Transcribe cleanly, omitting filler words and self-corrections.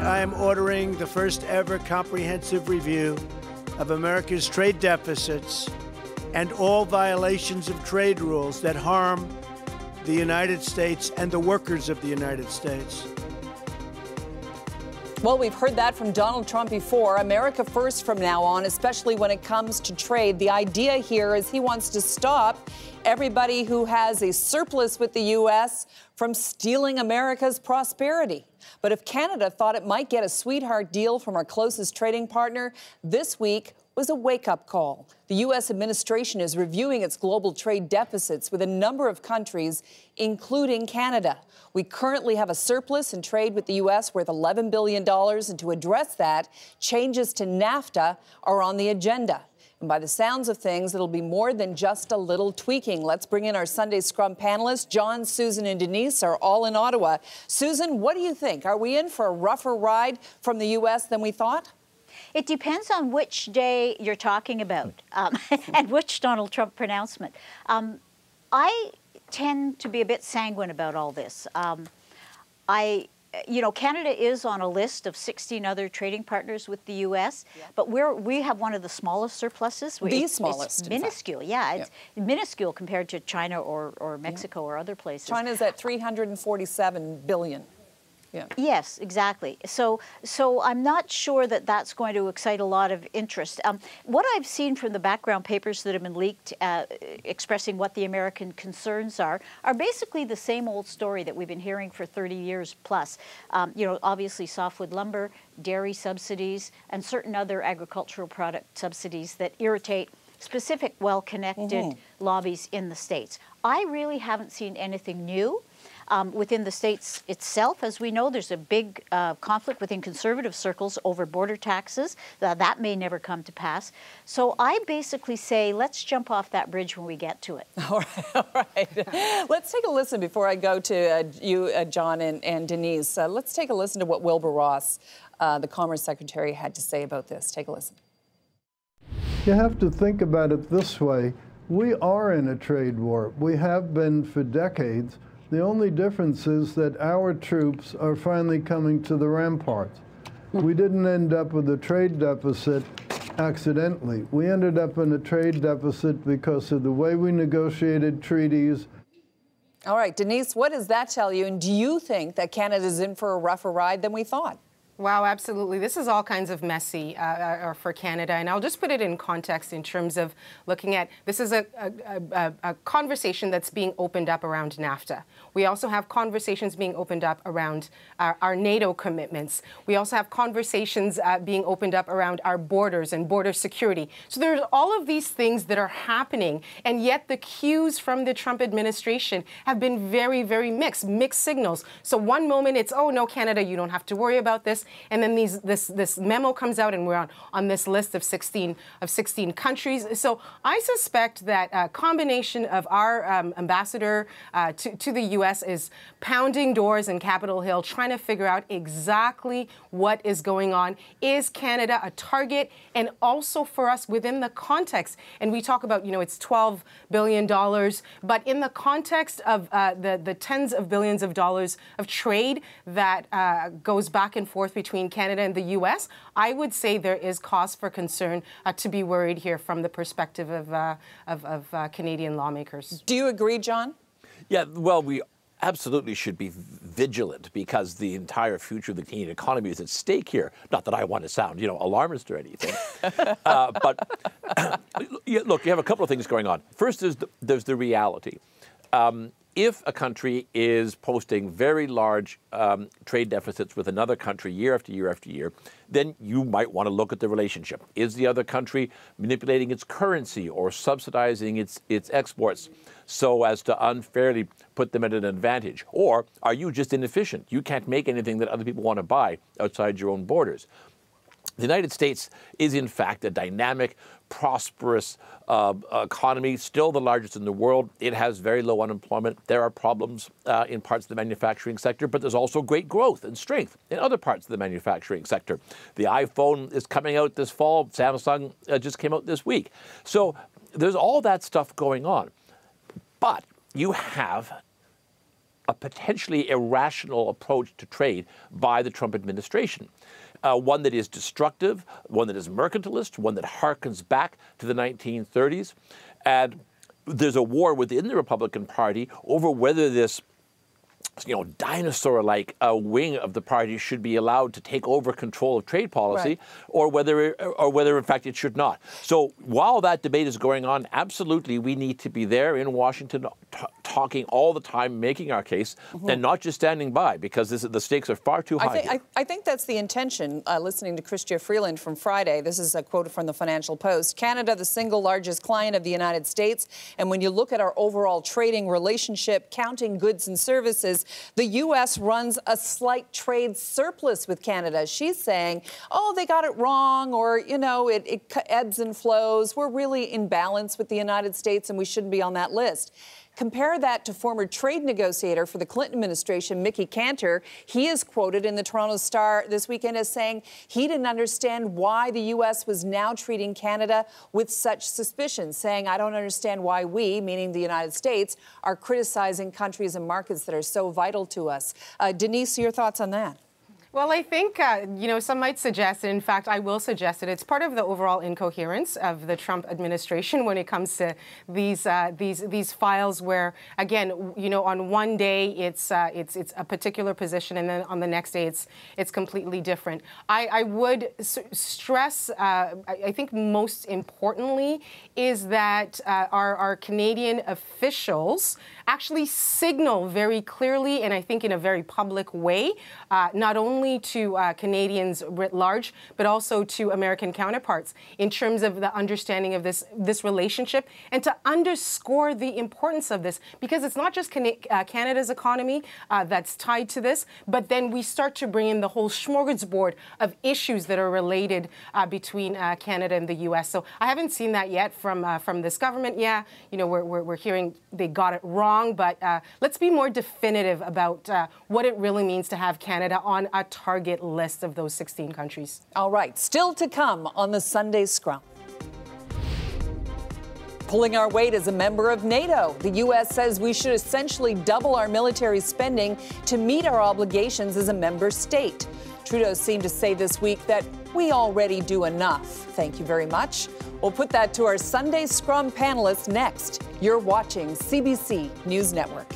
I am ordering the first ever comprehensive review of America's trade deficits and all violations of trade rules that harm the United States and the workers of the United States. Well, we've heard that from Donald Trump before. America first from now on, especially when it comes to trade. The idea here is he wants to stop everybody who has a surplus with the U.S. from stealing America's prosperity. But if Canada thought it might get a sweetheart deal from our closest trading partner, this week was a wake-up call. The U.S. administration is reviewing its global trade deficits with a number of countries, including Canada. We currently have a surplus in trade with the U.S. worth $11 billion, and to address that, changes to NAFTA are on the agenda. And by the sounds of things, it'll be more than just a little tweaking. Let's bring in our Sunday Scrum panelists. John, Susan, and Denise are all in Ottawa. Susan, what do you think? Are we in for a rougher ride from the U.S. than we thought? It depends on which day you're talking about and which Donald Trump pronouncement. I tend to be a bit sanguine about all this. Canada is on a list of 16 other trading partners with the U.S., but we have one of the smallest surpluses. The smallest. It's minuscule, it's minuscule compared to China or Mexico or other places. China's at $347 billion. Yeah. Yes, exactly. So I'm not sure that that's going to excite a lot of interest. What I've seen from the background papers that have been leaked expressing what the American concerns are basically the same old story that we've been hearing for 30 years plus. Obviously softwood lumber, dairy subsidies, and certain other agricultural product subsidies that irritate specific well-connected lobbies in the States. I really haven't seen anything new. Within the States itself, as we know, there's a big conflict within conservative circles over border taxes. That may never come to pass. So I basically say, let's jump off that bridge when we get to it. All right. Let's take a listen before I go to you, John, and Denise. Let's take a listen to what Wilbur Ross, the Commerce Secretary, had to say about this. Take a listen. You have to think about it this way. We are in a trade war. We have been for decades. The only difference is that our troops are finally coming to the ramparts. We didn't end up with a trade deficit accidentally. We ended up in a trade deficit because of the way we negotiated treaties. All right, Denise, what does that tell you? And do you think that Canada's in for a rougher ride than we thought? Wow, absolutely. This is all kinds of messy for Canada. And I'll just put it in context in terms of looking at, this is a conversation that's being opened up around NAFTA. We also have conversations being opened up around our NATO commitments. We also have conversations being opened up around our borders and border security. So there's all of these things that are happening. And yet the cues from the Trump administration have been very, very mixed signals. So one moment it's, oh, no, Canada, you don't have to worry about this. And then this memo comes out, and we're on this list of 16 countries. So I suspect that a combination of our ambassador to the U.S. is pounding doors in Capitol Hill, trying to figure out exactly what is going on. Is Canada a target? And also for us within the context, and we talk about, it's $12 billion, but in the context of the tens of billions of dollars of trade that goes back and forth between Canada and the U.S., I would say there is cause for concern to be worried here from the perspective of Canadian lawmakers. Do you agree, John? Yeah, well, we absolutely should be vigilant because the entire future of the Canadian economy is at stake here. Not that I want to sound, alarmist or anything. But look, you have a couple of things going on. First is there's the reality. If a country is posting very large trade deficits with another country year after year after year, then you might want to look at the relationship. Is the other country manipulating its currency or subsidizing its exports so as to unfairly put them at an advantage? Or are you just inefficient? You can't make anything that other people want to buy outside your own borders. The United States is, in fact, a dynamic, prosperous economy, still the largest in the world. It has very low unemployment. There are problems in parts of the manufacturing sector, but there's also great growth and strength in other parts of the manufacturing sector. The iPhone is coming out this fall. Samsung just came out this week. So there's all that stuff going on. But you have a potentially irrational approach to trade by the Trump administration. One that is destructive, one that is mercantilist, one that harkens back to the 1930s. And there's a war within the Republican Party over whether this dinosaur-like wing of the party should be allowed to take over control of trade policy, right, or whether in fact it should not. So while that debate is going on, absolutely we need to be there in Washington, talking all the time, making our case, and not just standing by, because the stakes are far too high. I think that's the intention. Listening to Chrystia Freeland from Friday, this is a quote from the Financial Post. Canada, the single largest client of the United States, and when you look at our overall trading relationship, counting goods and services, the U.S. runs a slight trade surplus with Canada. She's saying, oh, they got it wrong, or, it ebbs and flows. We're really in balance with the United States, and we shouldn't be on that list. Compare that to former trade negotiator for the Clinton administration, Mickey Cantor. He is quoted in the Toronto Star this weekend as saying he didn't understand why the U.S. was now treating Canada with such suspicion, saying, I don't understand why we, meaning the United States, are criticizing countries and markets that are so vital to us. Denise, your thoughts on that? Well, I think, some might suggest, and in fact, I will suggest that it's part of the overall incoherence of the Trump administration when it comes to these files where, again, on one day it's a particular position, and then on the next day it's completely different. I would stress, I think most importantly, is that our Canadian officials actually signal very clearly, and I think in a very public way, not only to Canadians writ large, but also to American counterparts in terms of the understanding of this relationship, and to underscore the importance of this, because it's not just Canada's economy that's tied to this, but then we start to bring in the whole smorgasbord of issues that are related between Canada and the U.S. So I haven't seen that yet from this government. Yeah, we're hearing they got it wrong, but let's be more definitive about what it really means to have Canada on a target list of those 16 countries. All right, still to come on the Sunday Scrum. Pulling our weight as a member of NATO, the U.S. says we should essentially double our military spending to meet our obligations as a member state. Trudeau seemed to say this week that we already do enough. Thank you very much. We'll put that to our Sunday Scrum panelists next. You're watching CBC News Network.